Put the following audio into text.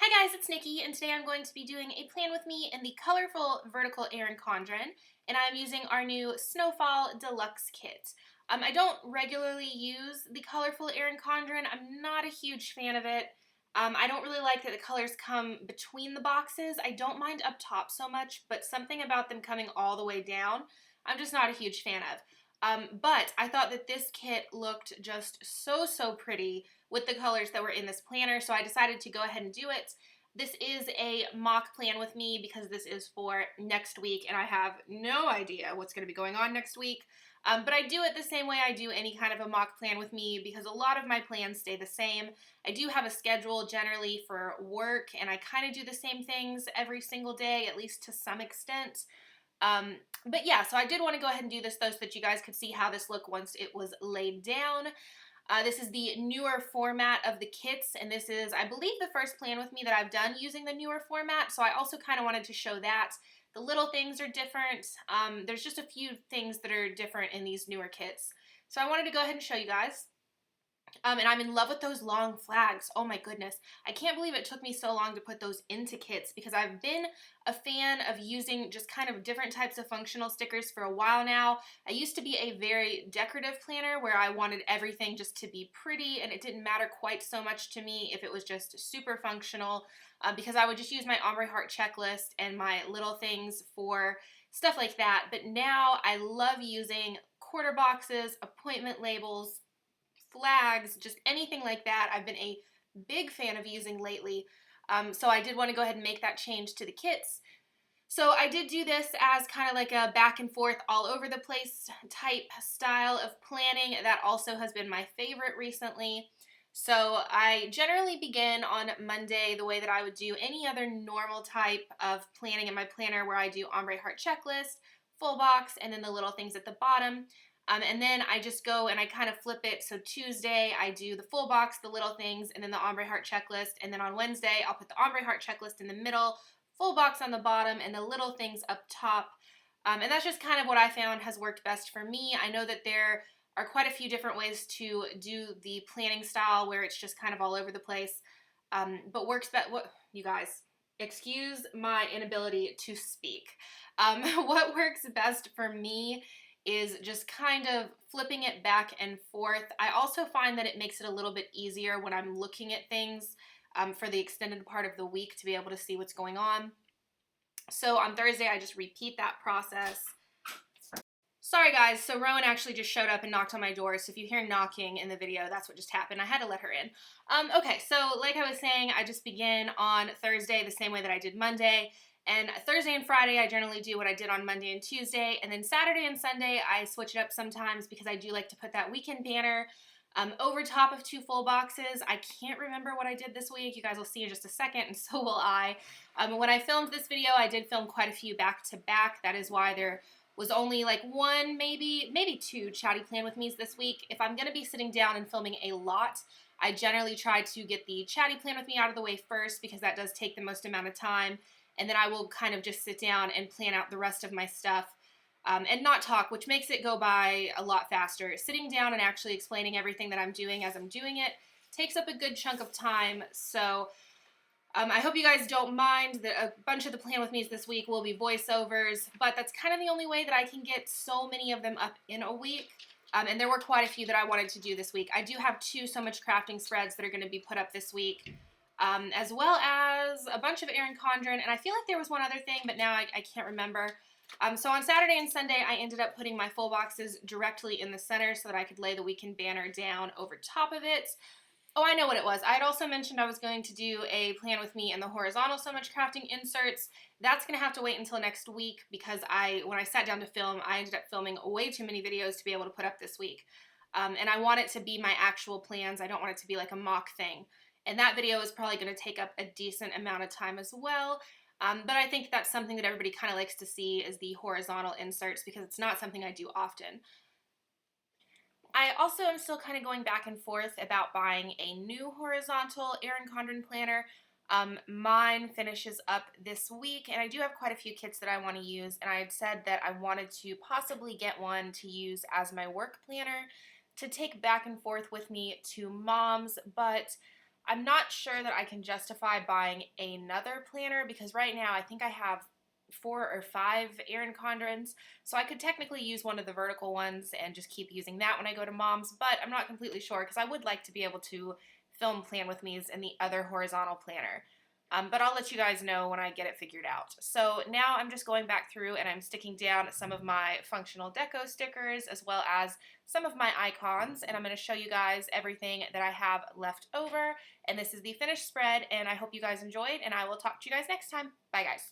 Hi guys, it's Nikki, and today I'm going to be doing a plan with me in the colorful vertical Erin Condren, and I'm using our new Snowfall Deluxe Kit. I don't regularly use the colorful Erin Condren. I'm not a huge fan of it. I don't really like that the colors come between the boxes. I don't mind up top so much, but something about them coming all the way down, I'm just not a huge fan of. But I thought that this kit looked just so pretty with the colors that were in this planner, so I decided to go ahead and do it. This is a mock plan with me because this is for next week, and I have no idea what's going to be going on next week. But I do it the same way I do any kind of a mock plan with me because a lot of my plans stay the same. I do have a schedule generally for work, and I kind of do the same things every single day, at least to some extent. But yeah, so I did want to go ahead and do this though so that you guys could see how this looked once it was laid down. This is the newer format of the kits, and this is, I believe, the first plan with me that I've done using the newer format, so I also kind of wanted to show that. The little things are different. There's just a few things that are different in these newer kits. So I wanted to go ahead and show you guys. And I'm in love with those long flags. Oh my goodness. I can't believe it took me so long to put those into kits because I've been a fan of using just kind of different types of functional stickers for a while now. I used to be a very decorative planner where I wanted everything just to be pretty, and it didn't matter quite so much to me if it was just super functional because I would just use my ombre heart checklist and my little things for stuff like that. But now I love using quarter boxes, appointment labels, flags, just anything like that. I've been a big fan of using lately. So I did want to go ahead and make that change to the kits. So I did do this as kind of like a back and forth all over the place type style of planning. That also has been my favorite recently. So I generally begin on Monday the way that I would do any other normal type of planning in my planner where I do ombre heart checklist, full box, and then the little things at the bottom. And then I just go and I kind of flip it. So Tuesday I do the full box, the little things, and then the ombre heart checklist. And then on Wednesday I'll put the ombre heart checklist in the middle, full box on the bottom, and the little things up top. And that's just kind of what I found has worked best for me. I know that there are quite a few different ways to do the planning style where it's just kind of all over the place. But works best. What you guys? Excuse my inability to speak. What works best for me is just kind of flipping it back and forth. I also find that it makes it a little bit easier when I'm looking at things for the extended part of the week to be able to see what's going on. So on Thursday, I just repeat that process. Sorry guys, so Rowan actually just showed up and knocked on my door, so if you hear knocking in the video, that's what just happened. I had to let her in. Okay, so like I was saying, I just begin on Thursday the same way that I did Monday. And Thursday and Friday, I generally do what I did on Monday and Tuesday. And then Saturday and Sunday, I switch it up sometimes because I do like to put that weekend banner over top of two full boxes. I can't remember what I did this week. You guys will see in just a second, and so will I. When I filmed this video, I did film quite a few back to back. That is why there was only like one, maybe two chatty plan with me's this week. If I'm going to be sitting down and filming a lot, I generally try to get the chatty plan with me out of the way first because that does take the most amount of time. And then I will kind of just sit down and plan out the rest of my stuff and not talk, which makes it go by a lot faster. Sitting down and actually explaining everything that I'm doing as I'm doing it takes up a good chunk of time. So I hope you guys don't mind that a bunch of the plan with me's this week will be voiceovers, but that's kind of the only way that I can get so many of them up in a week. And there were quite a few that I wanted to do this week. I do have two So Much Crafting spreads that are going to be put up this week. As well as a bunch of Erin Condren, and I feel like there was one other thing, but now I can't remember. So on Saturday and Sunday, I ended up putting my full boxes directly in the center so that I could lay the weekend banner down over top of it. Oh, I know what it was. I had also mentioned I was going to do a plan with me in the horizontal So Much Crafting inserts. That's going to have to wait until next week because when I sat down to film, I ended up filming way too many videos to be able to put up this week. And I want it to be my actual plans. I don't want it to be like a mock thing. And that video is probably going to take up a decent amount of time as well. But I think that's something that everybody kind of likes to see is the horizontal inserts because it's not something I do often. I also am still kind of going back and forth about buying a new horizontal Erin Condren planner. Mine finishes up this week, and I do have quite a few kits that I want to use, and I had said that I wanted to possibly get one to use as my work planner to take back and forth with me to mom's, but I'm not sure that I can justify buying another planner because right now I think I have 4 or 5 Erin Condrens, so I could technically use one of the vertical ones and just keep using that when I go to Mom's, but I'm not completely sure because I would like to be able to film plan with me's in the other horizontal planner. But I'll let you guys know when I get it figured out. So now I'm just going back through and I'm sticking down some of my functional deco stickers as well as some of my icons, and I'm going to show you guys everything that I have left over. And this is the finished spread, and I hope you guys enjoyed, and I will talk to you guys next time. Bye, guys.